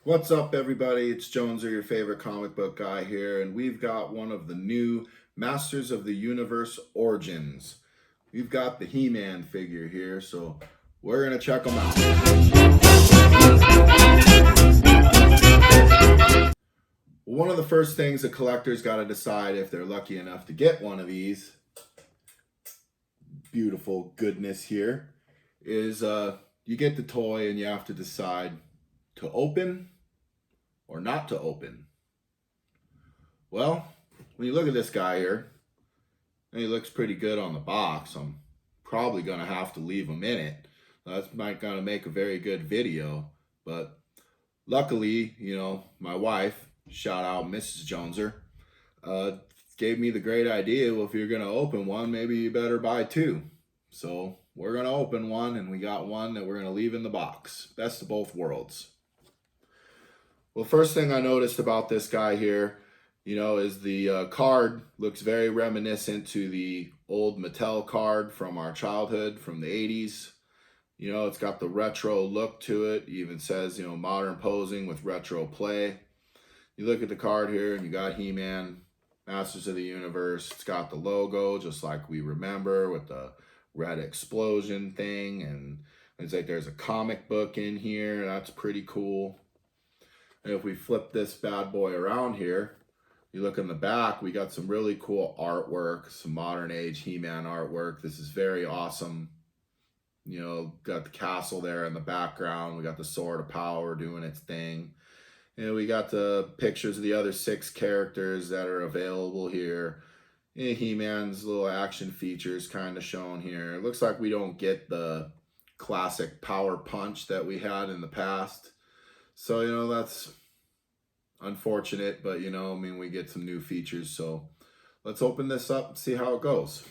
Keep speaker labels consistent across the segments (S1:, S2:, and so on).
S1: What's up, everybody? It's Jones, your favorite comic book guy here, and we've got one of the new Masters of the Universe Origins. We've got the He-Man figure here, so we're going to check them out. One of the first things a collector's got to decide if they're lucky enough to get one of these beautiful goodness here is you get the toy and you have to decide to open or not to open. Well, when you look at this guy here, and he looks pretty good on the box, I'm probably going to have to leave him in it. That's not going to make a very good video, but luckily, my wife, shout out Mrs. Joneser, gave me the great idea, well, if you're going to open one, maybe you better buy two. So we're going to open one, and we got one that we're going to leave in the box. Best of both worlds. Well, first thing I noticed about this guy here, is the card looks very reminiscent to the old Mattel card from our childhood, from the 80s. It's got the retro look to it. It even says, modern posing with retro play. You look at the card here and you got He-Man, Masters of the Universe. It's got the logo just like we remember with the red explosion thing. And it's like there's a comic book in here. That's pretty cool. And if we flip this bad boy around here, you look in the back, we got some really cool artwork, some modern age He-Man artwork. This is very awesome. Got the castle there in the background. We got the Sword of Power doing its thing. And we got the pictures of the other 6 characters that are available here. And He-Man's little action features kind of shown here. It looks like we don't get the classic power punch that we had in the past. So, that's unfortunate, but we get some new features. So let's open this up and see how it goes.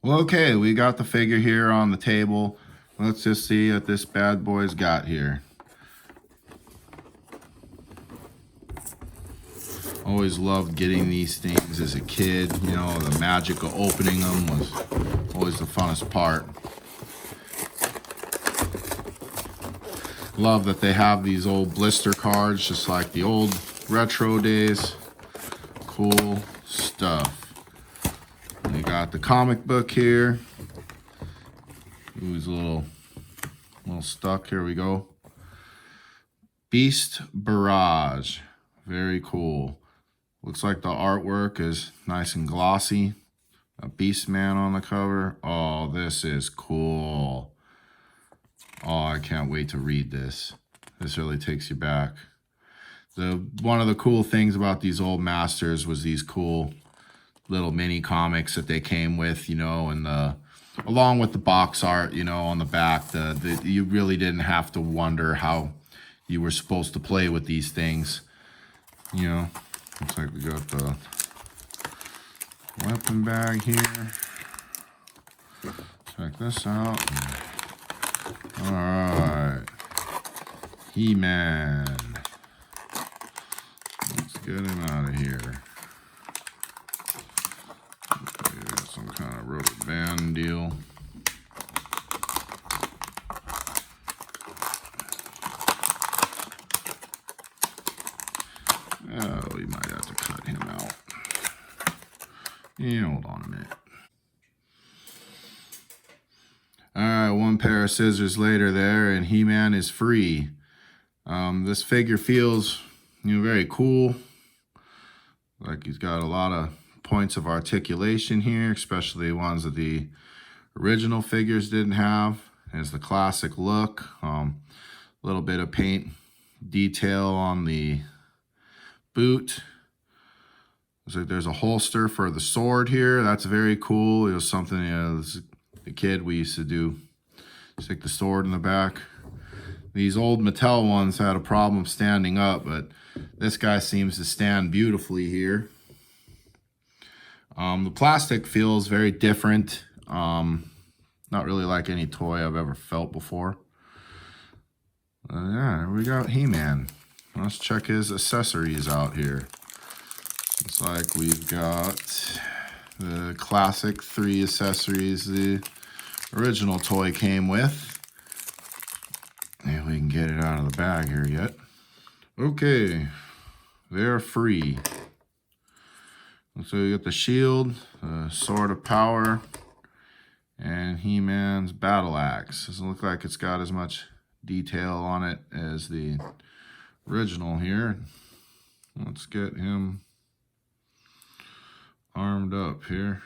S1: Well, okay, we got the figure here on the table. Let's just see what this bad boy's got here. Always loved getting these things as a kid. The magic of opening them was always the funnest part. Love that they have these old blister cards, just like the old retro days. Cool stuff. And you got the comic book here. Who's a little stuck. Here we go. Beast Barrage. Very cool. Looks like the artwork is nice and glossy. A Beast Man on the cover. Oh, this is cool. Oh, I can't wait to read this. This really takes you back. One of the cool things about these old Masters was these cool little mini comics that they came with, and along with the box art, on the back, you really didn't have to wonder how you were supposed to play with these things. Looks like we got the weapon bag here. Check this out. All right, He-Man. Let's get him out of here. Okay, some kind of rubber band deal. Oh, we might have to cut him out. Yeah, hold on a minute. All right, one pair of scissors later there, and He-Man is free. This figure feels, very cool. Like he's got a lot of points of articulation here, especially ones that the original figures didn't have. There's the classic look. A little bit of paint detail on the boot. Looks like there's a holster for the sword here. That's very cool. It was something, as a kid we used to do. Stick the sword in the back. These old Mattel ones had a problem standing up, but this guy seems to stand beautifully here. The plastic feels very different. Not really like any toy I've ever felt before. Yeah, we got He-Man. Let's check his accessories out here. Looks like we've got the classic 3 accessories the original toy came with. If we can get it out of the bag here yet.
S2: Okay, they're free. So you got the shield, the sword of power, and He-Man's battle axe. Doesn't look like it's got as much detail on it as the original here. Let's get him armed up here.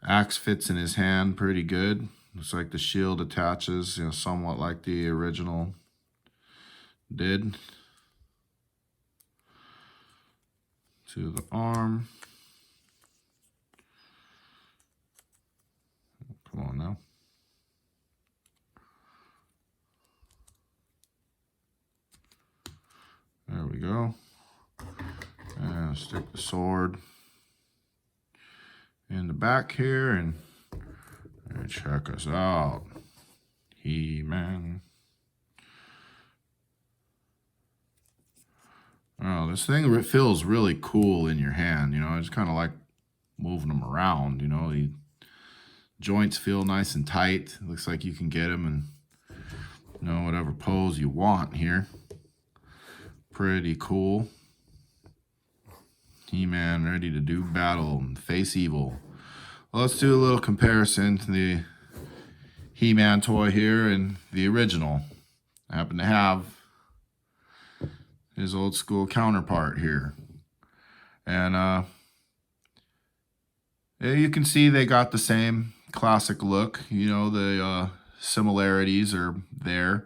S2: Axe fits in his hand pretty good. Looks like the shield attaches, somewhat like the original did to the arm. Come on now. There we go. And stick the sword in the back here and check us out. He-Man. Oh, this thing feels really cool in your hand. I just kind of like moving them around. The joints feel nice and tight. It looks like you can get them in whatever pose you want here. Pretty cool. He-Man ready to do battle and face evil. Well, let's do a little comparison to the He-Man toy here and the original. I happen to have his old school counterpart here. And you can see they got the same classic look. The similarities are there.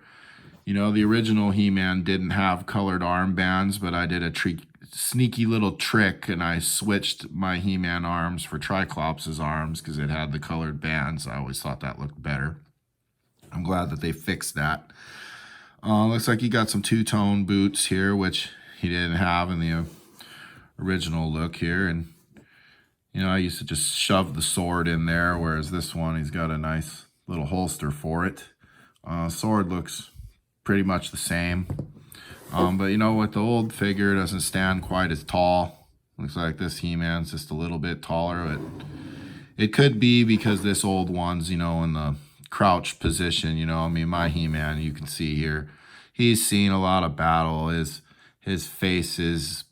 S2: The original He-Man didn't have colored armbands, but I did a sneaky little trick and I switched my He-Man arms for Triclops' arms because it had the colored bands. I always thought that looked better. I'm glad that they fixed that. Looks like he got some two-tone boots here, which he didn't have in the original look here. And, I used to just shove the sword in there, whereas this one, he's got a nice little holster for it. Sword looks pretty much the same. But with the old figure, it doesn't stand quite as tall. Looks like this He-Man's just a little bit taller. It could be because this old one's, in the crouched position. My He-Man, you can see here, he's seen a lot of battle. His face is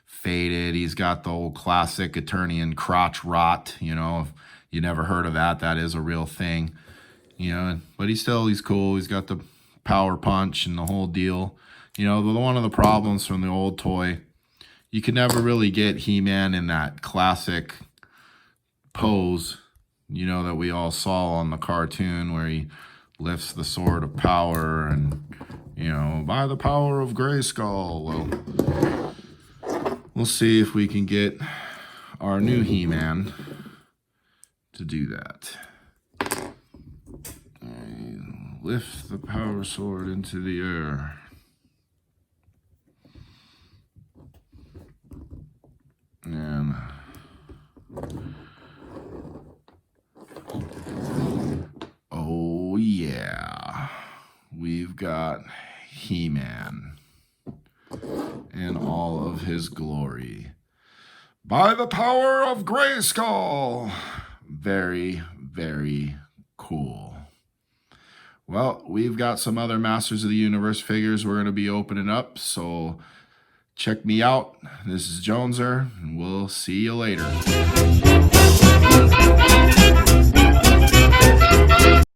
S2: faded. He's got the old classic Eternian crotch rot. If you never heard of that, that is a real thing. But he's cool. He's got the power punch and the whole deal. One of the problems from the old toy, you could never really get He-Man in that classic pose, that we all saw on the cartoon where he lifts the sword of power and, by the power of Grayskull. Well, we'll see if we can get our new He-Man to do that. And lift the power sword into the air. And oh yeah, we've got He-Man in all of his glory. By the power of Grayskull. Very, very cool. Well, we've got some other Masters of the Universe figures we're going to be opening up, so check me out. This is Joneser, and we'll see you later.